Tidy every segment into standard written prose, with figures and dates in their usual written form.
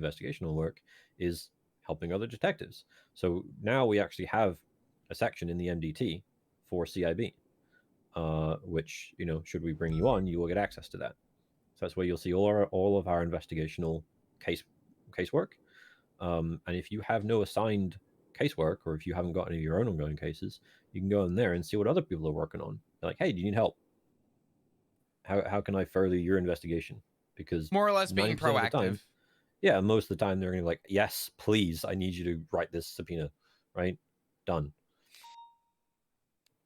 investigational work is helping other detectives. So now we actually have a section in the MDT for CIB, which, you know, should we bring you on, you will get access to that. So that's where you'll see all of our investigational casework. And if you have no assigned casework, or if you haven't got any of your own ongoing cases, you can go in there and see what other people are working on. They're like, hey, do you need help? How can I further your investigation? Because more or less being 90% of the time, proactive. yeah, most of the time they're going to be like, yes, please, I need you to write this subpoena, right? Done.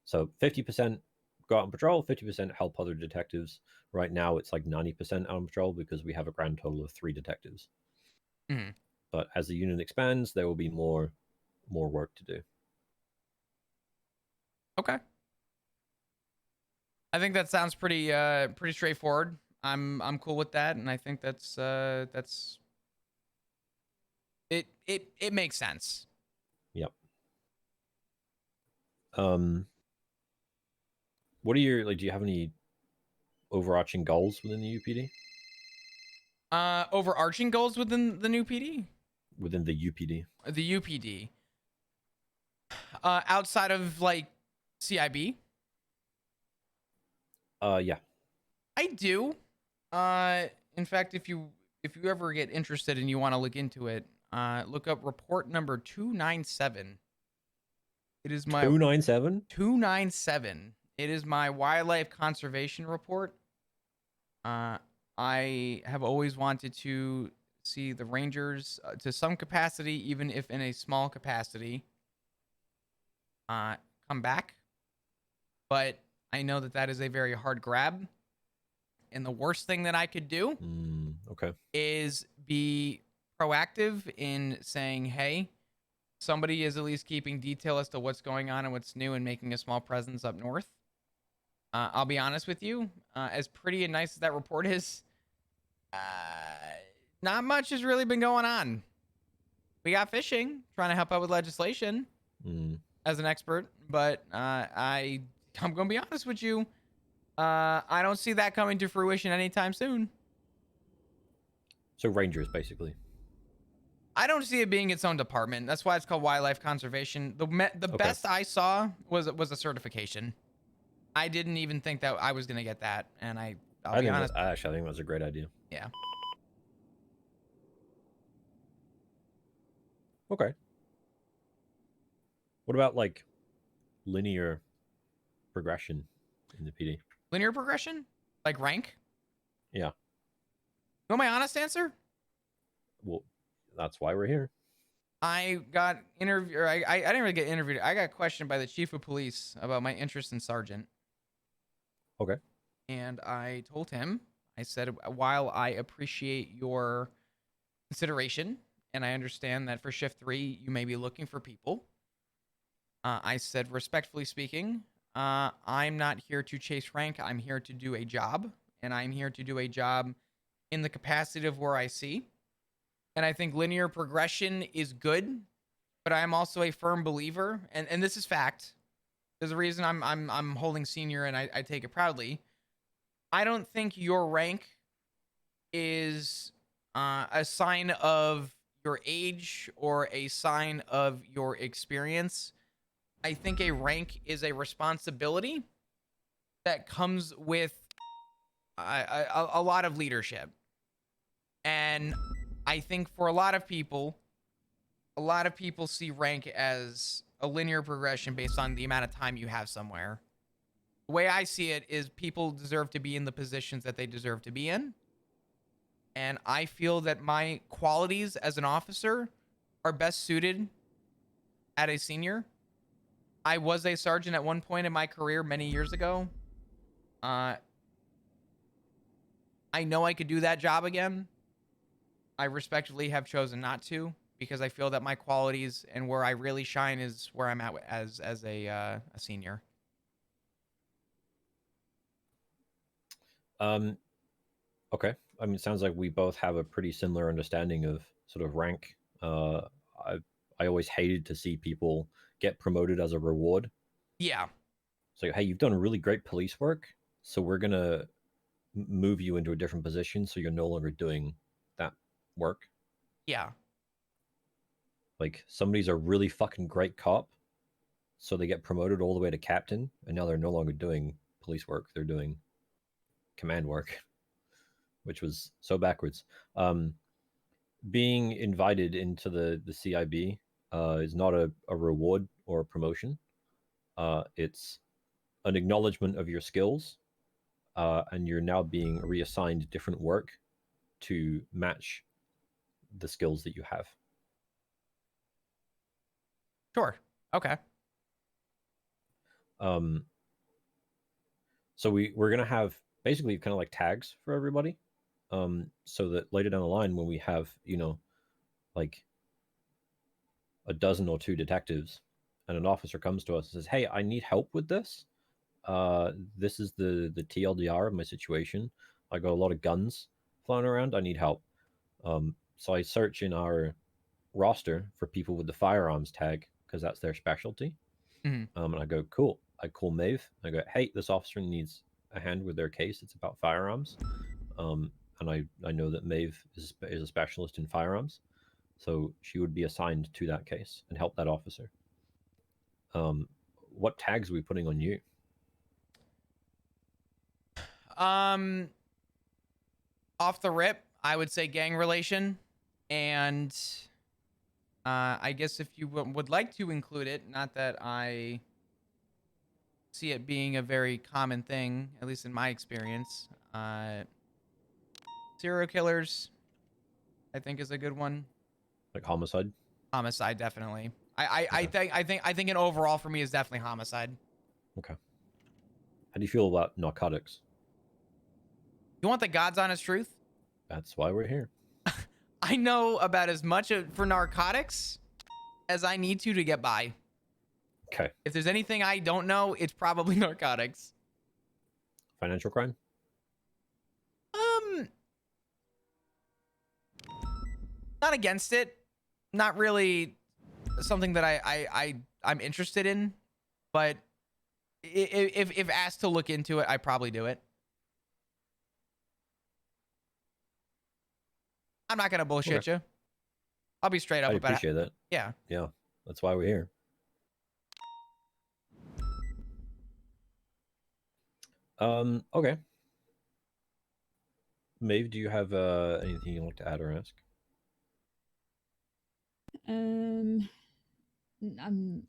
So 50% go out on patrol, 50% help other detectives. Right now, it's like 90% out on patrol because we have a grand total of 3 detectives. Mm-hmm. But as the unit expands, there will be more work to do. Okay. I think that sounds pretty straightforward. I'm cool with that, and I think that's it makes sense. Yep. What are your, like, do you have any overarching goals within the UPD? Overarching goals within the new PD? Within the UPD. The UPD. Outside of like CIB? Yeah. I do. In fact, if you ever get interested and you want to look into it, look up report number 297. It is my 297? 297. It is my wildlife conservation report. I have always wanted to see the rangers to some capacity, even if in a small capacity, come back. But I know that that is a very hard grab. And the worst thing that I could do Okay. is be proactive in saying, hey, somebody is at least keeping detail as to what's going on and what's new and making a small presence up north. I'll be honest with you, as pretty and nice as that report is, not much has really been going on. We got fishing, trying to help out with legislation as an expert, but I'm going to be honest with you. I don't see that coming to fruition anytime soon. So rangers, basically. I don't see it being its own department. That's why it's called wildlife conservation. The best I saw was a certification. I didn't even think that I was gonna get that, and I'll be honest. I think that was a great idea. Yeah. Okay. What about like linear progression in the PD? Linear progression, like rank. Yeah. You want my honest answer? Well, that's why we're here. I got interviewed. I didn't really get interviewed. I got questioned by the chief of police about my interest in sergeant. Okay. And I told him, I said, while I appreciate your consideration and I understand that for shift 3 you may be looking for people, I said, respectfully speaking, I'm not here to chase rank. I'm here to do a job, and I'm here to do a job in the capacity of where I see. And I think linear progression is good, but I'm also a firm believer, and this is fact. There's a reason I'm holding senior, and I take it proudly. I don't think your rank is a sign of your age or a sign of your experience. I think a rank is a responsibility that comes with a lot of leadership. And I think for a lot of people see rank as a linear progression based on the amount of time you have somewhere. The way I see it is people deserve to be in the positions that they deserve to be in. And I feel that my qualities as an officer are best suited at a senior. I was a sergeant at one point in my career many years ago. I know I could do that job again. I respectfully have chosen not to because I feel that my qualities and where I really shine is where I'm at as a senior. Okay. I mean, it sounds like we both have a pretty similar understanding of sort of rank. I always hated to see people get promoted as a reward. Yeah. So, hey, you've done really great police work, so we're gonna move you into a different position, so you're no longer doing that work. Yeah. Like somebody's a really fucking great cop, so they get promoted all the way to captain, and now they're no longer doing police work; they're doing command work, which was so backwards. Being invited into the CIB is not a reward or a promotion. It's an acknowledgement of your skills, and you're now being reassigned different work to match the skills that you have. Sure. Okay. Um, so we're gonna have basically kind of like tags for everybody, so that later down the line when we have like a dozen or two detectives, and an officer comes to us and says, "Hey, I need help with this. This is the TLDR of my situation. I got a lot of guns flying around. I need help." So I search in our roster for people with the firearms tag because that's their specialty. Mm-hmm. And I go, cool. I call Maeve. I go, hey, this officer needs a hand with their case. It's about firearms. And I know that Maeve is a specialist in firearms. So she would be assigned to that case and help that officer. What tags are we putting on you? Um, off the rip, I would say gang relation, and I guess if you would like to include it, not that I see it being a very common thing, at least in my experience. Serial killers, I think, is a good one. Like homicide? Homicide, definitely. Okay. I think an overall for me is definitely homicide. Okay. How do you feel about narcotics? You want the God's honest truth? That's why we're here. I know about as much for narcotics as I need to get by. Okay. If there's anything I don't know, it's probably narcotics. Financial crime? Um, not against it. Not really something that I'm interested in, but if asked to look into it, I probably do it. I'm not gonna Okay. bullshit you. I'll be straight I up about it. appreciate that. Yeah. Yeah. That's why we're here. Okay. Maeve, do you have anything you'd like to add or ask? Um, I'm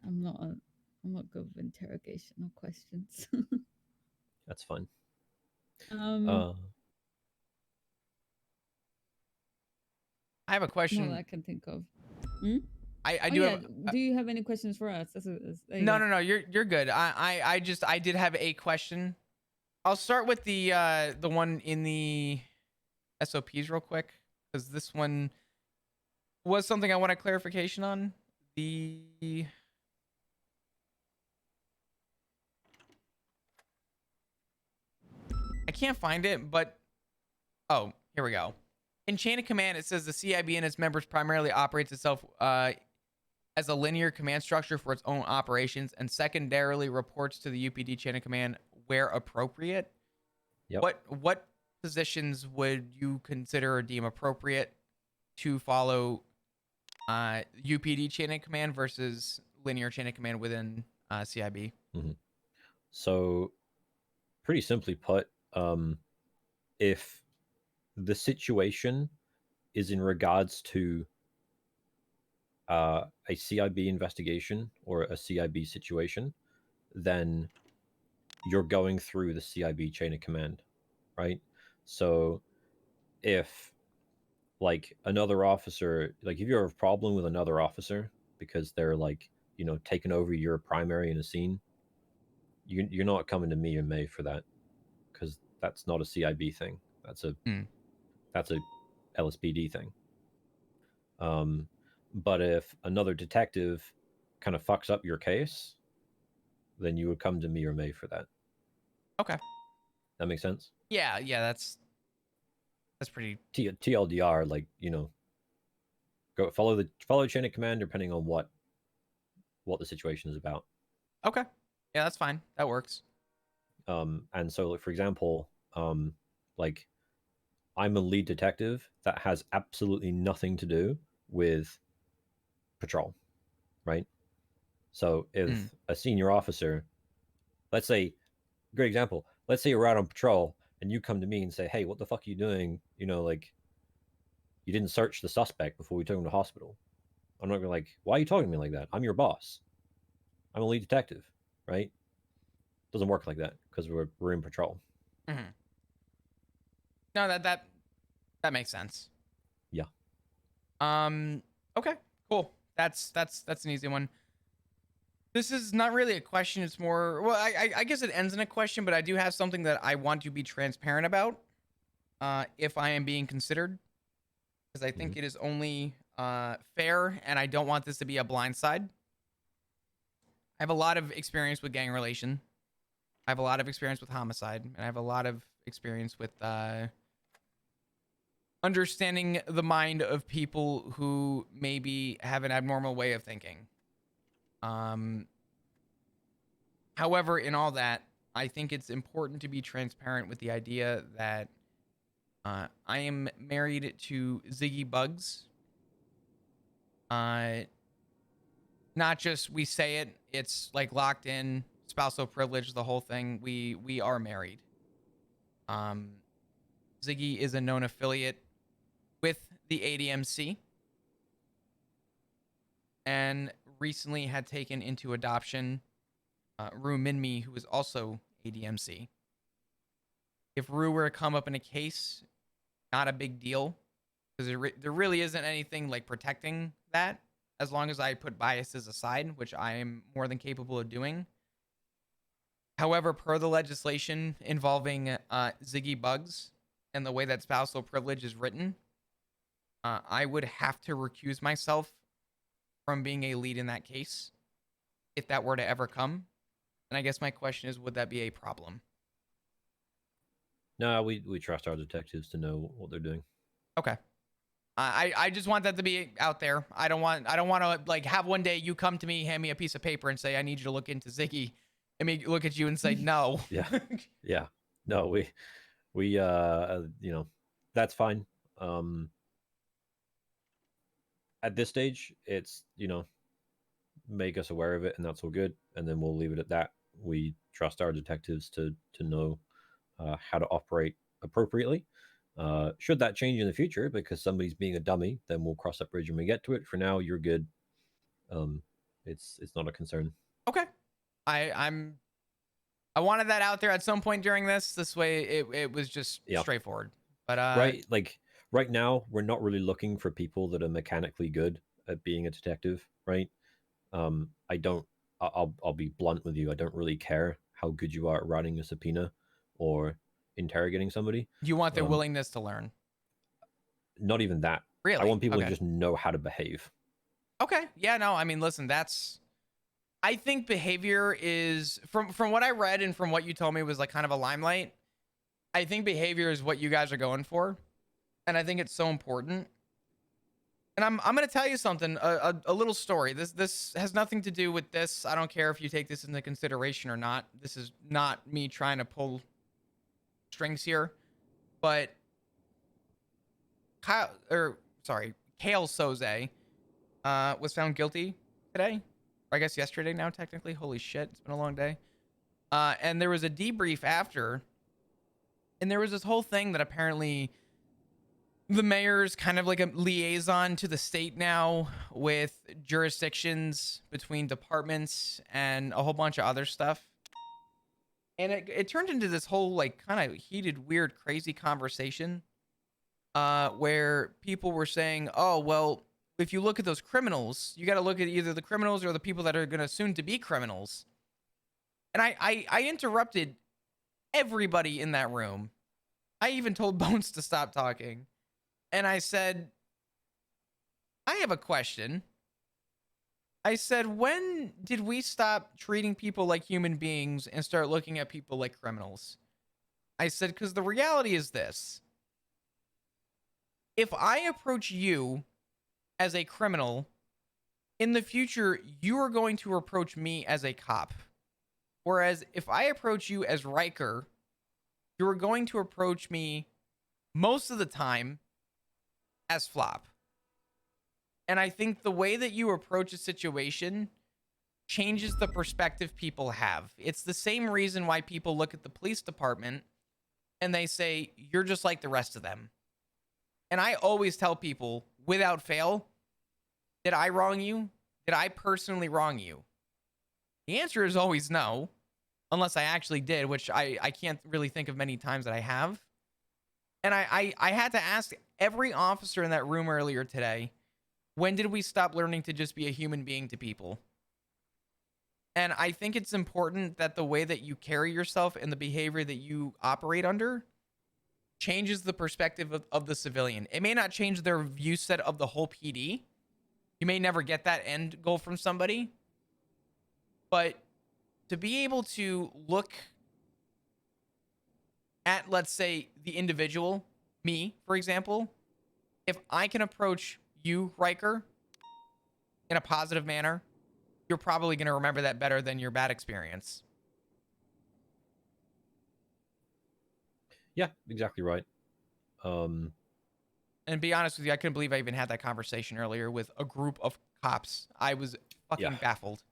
not a, I'm not good with interrogational questions. That's fine. um, I have a not question. that I can think of. Hmm? I do have. Do you have any questions for us? No, no, no. You're good. I did have a question. I'll start with the one in the SOPs real quick, because this one was something I wanted clarification on. I can't find it, but oh, here we go. In chain of command, it says the CIB and its members primarily operates itself as a linear command structure for its own operations, and secondarily reports to the UPD chain of command where appropriate. Yep. What positions would you consider or deem appropriate to follow UPD chain of command versus linear chain of command within CIB? Mm-hmm. So, pretty simply put, if the situation is in regards to a CIB investigation or a CIB situation, then you're going through the CIB chain of command, right? So, if like another officer, like if you have a problem with another officer because they're like, taking over your primary in a scene, you're not coming to me or May for that, because that's not a CIB thing. That's a Hmm. that's a LSPD thing. But if another detective kind of fucks up your case, then you would come to me or May for that. Okay. That makes sense. Yeah, yeah, that's pretty. TLDR, like go follow chain of command depending on what the situation is about. Okay. Yeah, that's fine. That works. And so, like, for example, like I'm a lead detective that has absolutely nothing to do with patrol, right? So if a senior officer, let's say, great example, let's say you're out on patrol and you come to me and say, hey, what the fuck are you doing? You know, like, you didn't search the suspect before we took him to hospital. I'm not gonna like, why are you talking to me like that? I'm your boss. I'm a lead detective, right? Doesn't work like that because we're in patrol. Mm-hmm. No, that makes sense. Yeah. Okay, cool. That's an easy one. This is not really a question. It's more, well, I guess it ends in a question, but I do have something that I want to be transparent about, if I am being considered, because I think it is only fair, and I don't want this to be a blindside. I have a lot of experience with gang relation. I have a lot of experience with homicide, and I have a lot of experience with understanding the mind of people who maybe have an abnormal way of thinking. However, in all that, I think it's important to be transparent with the idea that I am married to Ziggy Bugs. Not just we say it; it's like locked in, spousal privilege, the whole thing. We are married. Ziggy is a known affiliate with the ADMC, and recently had taken into adoption Rue Minmi, who is also ADMC. If Rue were to come up in a case, not a big deal, because there really isn't anything like protecting that, as long as I put biases aside, which I am more than capable of doing. However, per the legislation involving Ziggy Bugs and the way that spousal privilege is written, I would have to recuse myself from being a lead in that case if that were to ever come. And I guess my question is, would that be a problem? No, we trust our detectives to know what they're doing. Okay. I just want that to be out there. I don't want to like have one day you come to me, hand me a piece of paper, and say I need you to look into Ziggy, and me look at you and say no. Yeah. Yeah. No, we you know, that's fine. At this stage, it's, you know, make us aware of it, and that's all good, and then we'll leave it at that. We trust our detectives to know how to operate appropriately. Should that change in the future because somebody's being a dummy, then we'll cross that bridge when we get to it. For now, you're good. It's not a concern. Okay. I wanted that out there at some point during this. This way it was just straightforward. But right, like right now, we're not really looking for people that are mechanically good at being a detective, right? I don't. I'll be blunt with you. I don't really care how good you are at writing a subpoena or interrogating somebody. You want their willingness to learn. Not even that. Really? I want people to just know how to behave. Okay. Yeah, no, I mean, listen, I think behavior is from what I read and from what you told me was like kind of a limelight. I think behavior is what you guys are going for. And I think it's so important. And I'm going to tell you something, a little story. This has nothing to do with this. I don't care if you take this into consideration or not. This is not me trying to pull strings here, but Kale Soze was found guilty today, or I guess yesterday now technically. Holy shit, it's been a long day. And there was a debrief after, and there was this whole thing that apparently the mayor's kind of like a liaison to the state now with jurisdictions between departments and a whole bunch of other stuff. And it turned into this whole like kind of heated, weird, crazy conversation where people were saying, oh, well, if you look at those criminals, you got to look at either the criminals or the people that are going to soon to be criminals. And I interrupted everybody in that room. I even told Bones to stop talking. And I said, I have a question. I said, when did we stop treating people like human beings and start looking at people like criminals? I said, because the reality is this. If I approach you as a criminal, in the future, you are going to approach me as a cop. Whereas if I approach you as Riker, you are going to approach me most of the time as flop. And I think the way that you approach a situation changes the perspective people have. It's the same reason why people look at the police department and they say, you're just like the rest of them. And I always tell people without fail, did I wrong you? Did I personally wrong you? The answer is always no, unless I actually did, which I can't really think of many times that I have. And I had to ask every officer in that room earlier today, when did we stop learning to just be a human being to people? And I think it's important that the way that you carry yourself and the behavior that you operate under changes the perspective of the civilian. It may not change their view set of the whole PD. You may never get that end goal from somebody. But to be able to look at, let's say, the individual, me, for example, if I can approach you, Riker, in a positive manner, you're probably going to remember that better than your bad experience. Yeah, exactly right. And to be honest with you, I couldn't believe I even had that conversation earlier with a group of cops. I was fucking baffled.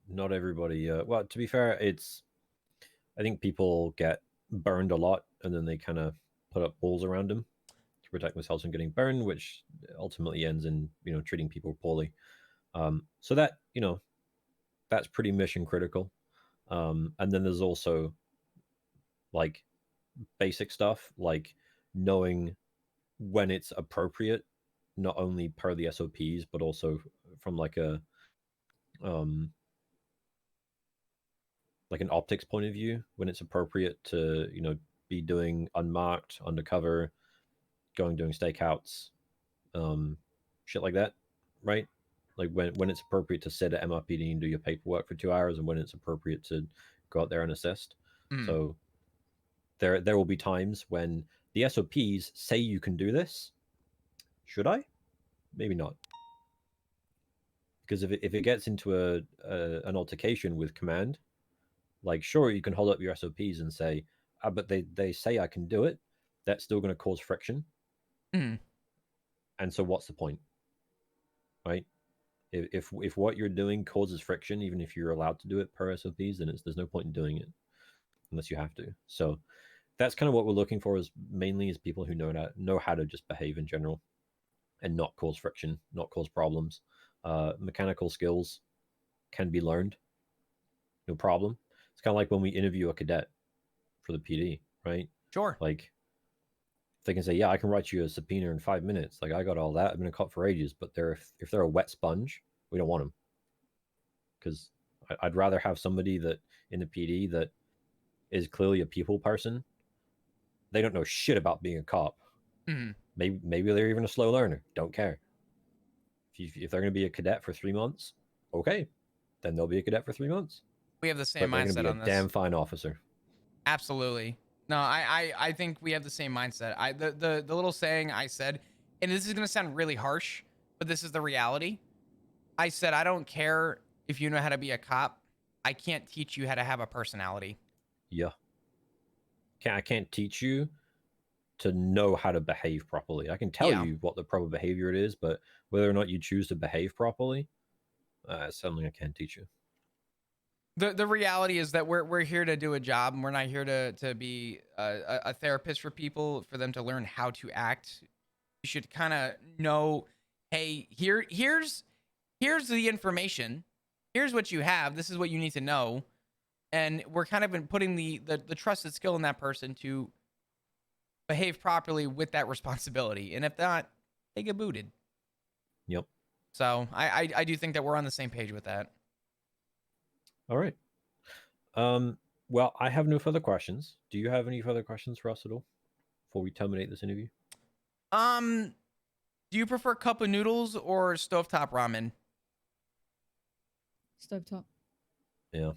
Not everybody. Well, to be fair, I think people get burned a lot, and then they kind of put up walls around them to protect themselves from getting burned, which ultimately ends in treating people poorly. So that that's pretty mission critical. And then there's also like basic stuff like knowing when it's appropriate, not only per the SOPs but also from like an optics point of view, when it's appropriate to be doing unmarked, undercover, doing stakeouts, shit like that, right? Like when it's appropriate to sit at MRPD and do your paperwork for 2 hours, and when it's appropriate to go out there and assist. So there will be times when the SOPs say you can do this. Should I? Maybe not. Because if it gets into an altercation with command, like sure you can hold up your SOPs and say, but they say I can do it. That's still going to cause friction. And so what's the point, right? If what you're doing causes friction, even if you're allowed to do it per SOPs, then there's no point in doing it unless you have to. So that's kind of what we're looking for, is mainly is people who know how to just behave in general and not cause friction, not cause problems. Mechanical skills can be learned, no problem. It's kind of like when we interview a cadet for the PD, right? Sure. Like they can say, yeah, I can write you a subpoena in 5 minutes. Like I got all that. I've been a cop for ages. But if they're a wet sponge, we don't want them. Because I'd rather have somebody that in the PD that is clearly a people person. They don't know shit about being a cop. Maybe they're even a slow learner. Don't care. If they're going to be a cadet for 3 months, okay, then they'll be a cadet for 3 months. We have the same But they're going to mindset be on a this. damn fine officer. Absolutely. No, I think we have the same mindset. The little saying I said, and this is gonna sound really harsh, but this is the reality. I said, I don't care if you know how to be a cop. I can't teach you how to have a personality. Yeah. I can't teach you to know how to behave properly. I can tell you what the proper behavior it is, but whether or not you choose to behave properly, it's something I can't teach you. The reality is that we're here to do a job, and we're not here to be a therapist for people, for them to learn how to act. You should kind of know, hey, here's the information. Here's what you have. This is what you need to know. And we're kind of been putting the trusted skill in that person to behave properly with that responsibility. And if not, they get booted. Yep. So I do think that we're on the same page with that. All right. Well, I have no further questions. Do you have any further questions for us at all before we terminate this interview? Do you prefer cup of noodles or stovetop ramen? Stovetop. Yeah.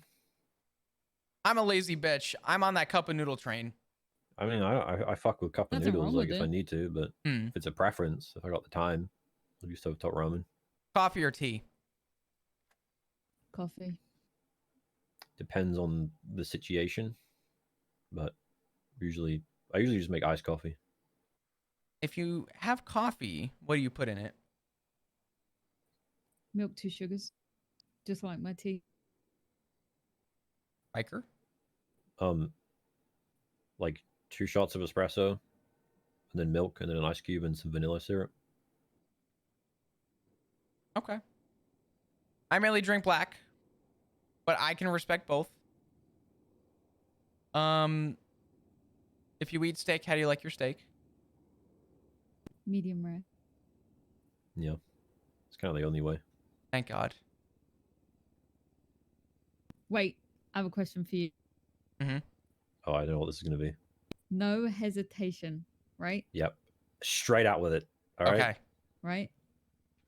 I'm a lazy bitch. I'm on that cup of noodle train. I mean, I fuck with cup of Nothing noodles wrong like with if I it. need to, but if it's a preference, if I got the time, I'll do stovetop ramen. Coffee or tea? Coffee. Depends on the situation, but I usually just make iced coffee. If you have coffee, what do you put in it? Milk, 2 sugars. Just like my tea. Riker? Like 2 shots of espresso, and then milk, and then an ice cube and some vanilla syrup. Okay. I mainly drink black, but I can respect both. If you eat steak, how do you like your steak? Medium rare. Yeah, it's kind of the only way. Thank God. Wait, I have a question for you. Oh, I know what this is going to be. No hesitation, right? Yep, straight out with it. All right. Okay. Right?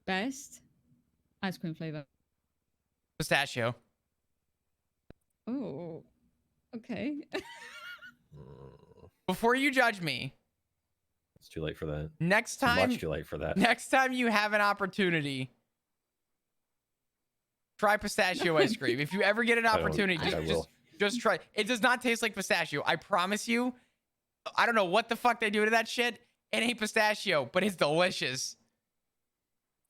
Best ice cream flavor. Pistachio. Oh, okay. Before you judge me, It's too late for that. next It's time, much too late for that. next time you have an opportunity, try pistachio ice cream. If you ever get an I don't opportunity, think I will. just try. It does not taste like pistachio. I promise you. I don't know what the fuck they do to that shit. It ain't pistachio, but it's delicious.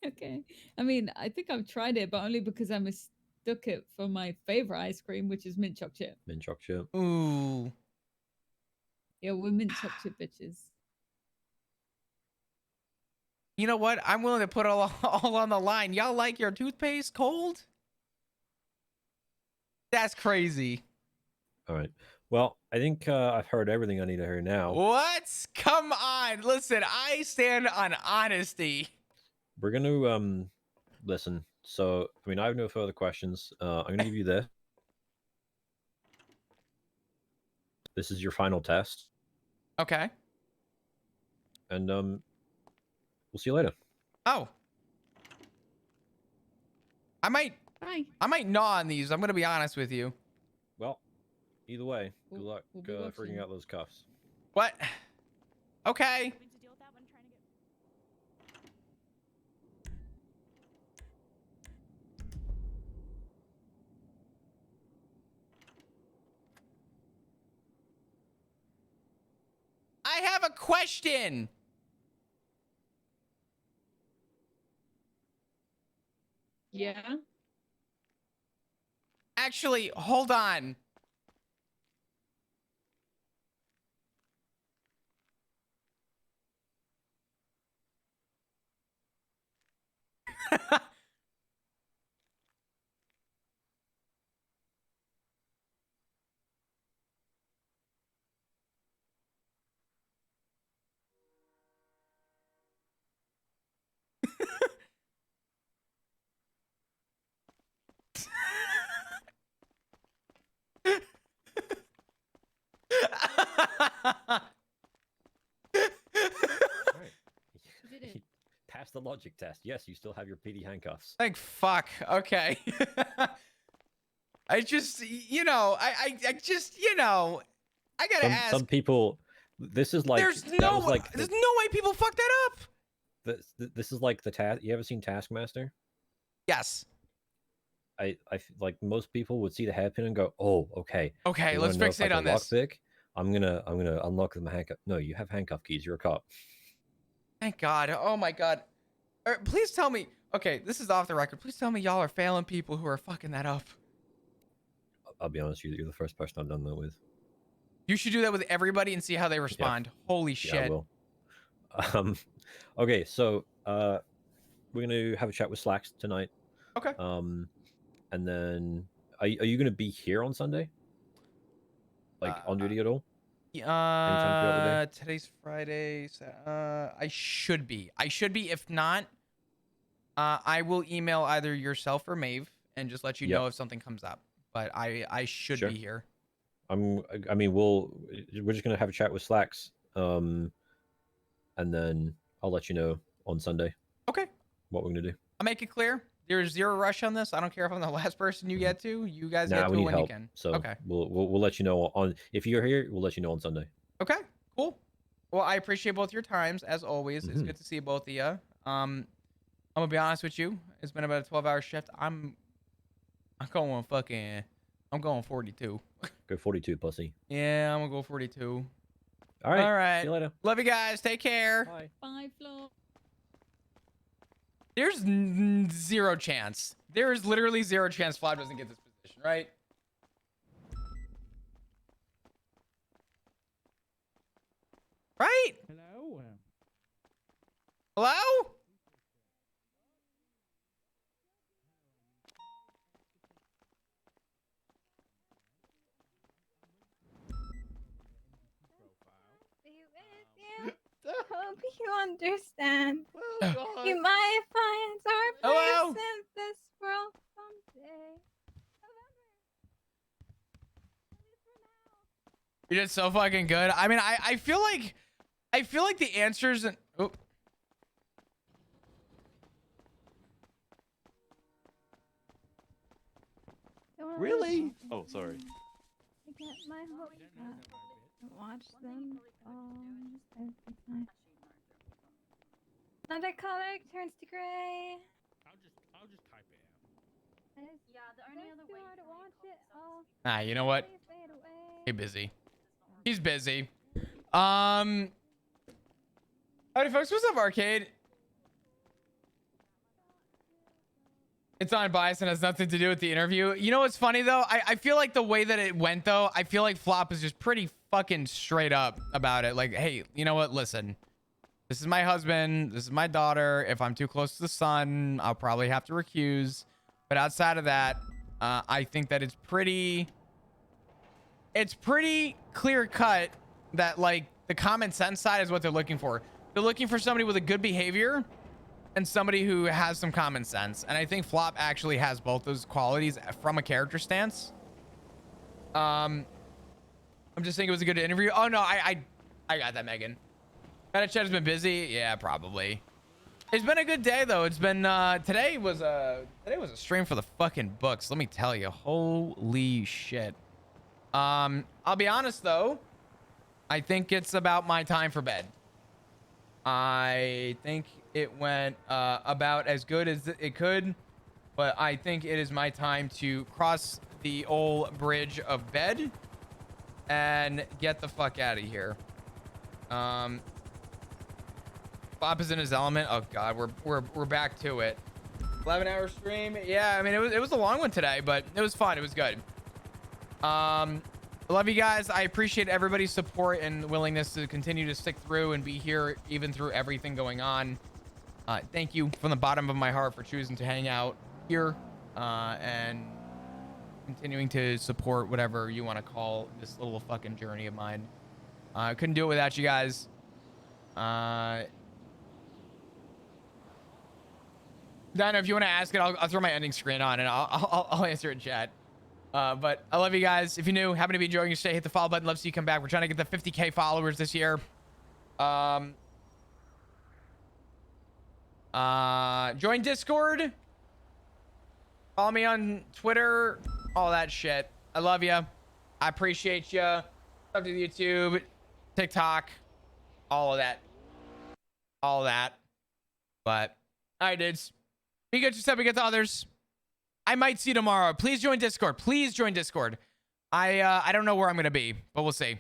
Okay. I mean, I think I've tried it, but only because I mistook it for my favorite ice cream, which is mint chocolate chip. Mint chocolate chip. Ooh. Yeah, we're mint chocolate chip bitches. You know what? I'm willing to put all on the line. Y'all like your toothpaste cold? That's crazy. All right. Well, I think I've heard everything I need to hear now. What? Come on. Listen, I stand on honesty. We're going to listen. So, I mean, I have no further questions. I'm going to give you this. This is your final test, Okay. and we'll see you later. Oh. I might Bye. gnaw on these. I'm going to be honest with you. Well, either way, good We'll- luck we'll be figuring watching. out those cuffs. What? Okay. I have a question. Yeah. Actually, hold on. All right. You did it. Pass the logic test. Yes, you still have your PD handcuffs. Thank fuck. Okay. I just, I just, I gotta ask. Some people. This is like there's that no, was like there's no way people fucked that up. this is like the task. You ever seen Taskmaster? Yes. Like most people would see the hairpin and go, "Oh, okay. Okay, You let's wanna know if I fixate can on this. lockpick? I'm gonna unlock the handcuff. No, you have handcuff keys. You're a cop. Thank God. Oh my God. Please tell me. Okay, this is off the record. Please tell me y'all are failing people who are fucking that up. I'll be honest with you. You're the first person I've done that with. You should do that with everybody and see how they respond. Holy shit. Yeah, I will. Okay, so we're gonna have a chat with Slacks tonight. Okay. And then are you gonna be here on Sunday? Like on duty at all? Anytime throughout the day? Today's Friday. I should be. If not, I will email either yourself or Maeve and just let you Yep. know if something comes up. But I should Sure. be here. I mean, we're just gonna have a chat with Slacks, and then I'll let you know on Sunday Okay. what we're gonna do. I'll make it clear. There's zero rush on this. I don't care if I'm the last person you get to. You guys Nah, get we to it need when help. you can. So Okay. we'll let you know on if you're here. We'll let you know on Sunday. Okay. Cool. Well, I appreciate both your times as always. It's Mhm. good to see both of you. I'm gonna be honest with you. It's been about a 12-hour shift. I'm going 42. Go 42, pussy. Yeah, I'm gonna go 42. All right. All right. See you later. Love you guys. Take care. Bye. Bye, Flo. There's zero chance. There is literally zero chance Flop doesn't get this position, right? Right? Hello. Hello? Hope you understand. Oh, You might find our Hello? place in this world someday. You did so fucking good. I mean, I feel like the answers and oh. Don't really? worry. Oh, sorry. I get my hopes up. Watch them fall every time. Another color turns to gray. I'll just type it out. Yeah, the only other way to watch it all Ah, you know what? fade away. He's busy. He's busy. Howdy folks, what's up, Arcade? It's unbiased and has nothing to do with the interview. You know what's funny though? I feel like the way that it went though, I feel like Flop is just pretty fucking straight up about it. Like, hey, you know what? Listen, this is my husband. This is my daughter. If I'm too close to the sun, I'll probably have to recuse. But outside of that, I think that it's pretty clear cut that like the common sense side is what they're looking for. They're looking for somebody with a good behavior and somebody who has some common sense. And I think Flop actually has both those qualities from a character stance. I'm just saying it was a good interview. Oh no, I got that, Megan. Chat has been busy. Yeah, probably. It's been a good day though. It's been today was a stream for the fucking books. Let me tell you. Holy shit. I'll be honest though. I think it's about my time for bed. I think it went about as good as it could, but I think it is my time to cross the old bridge of bed and get the fuck out of here. Bob is in his element. Oh god, we're back to it. 11-hour stream. Yeah, I mean it was a long one today, but it was fun. It was good. I love you guys. I appreciate everybody's support and willingness to continue to stick through and be here even through everything going on. Thank you from the bottom of my heart for choosing to hang out here and continuing to support whatever you want to call this little fucking journey of mine. I couldn't do it without you guys. Dino, if you want to ask it, I'll throw my ending screen on and I'll answer it in chat. But I love you guys. If you're new, happen to be enjoying your stay, hit the follow button. Love to see you come back. We're trying to get the 50K followers this year. Join Discord. Follow me on Twitter. All that shit. I love you. I appreciate you. Up to the YouTube, TikTok, all of that. All that. But, all right, dudes. Be good to yourself, be good to others. I might see you tomorrow. Please join Discord. Please join Discord. I don't know where I'm going to be, but we'll see.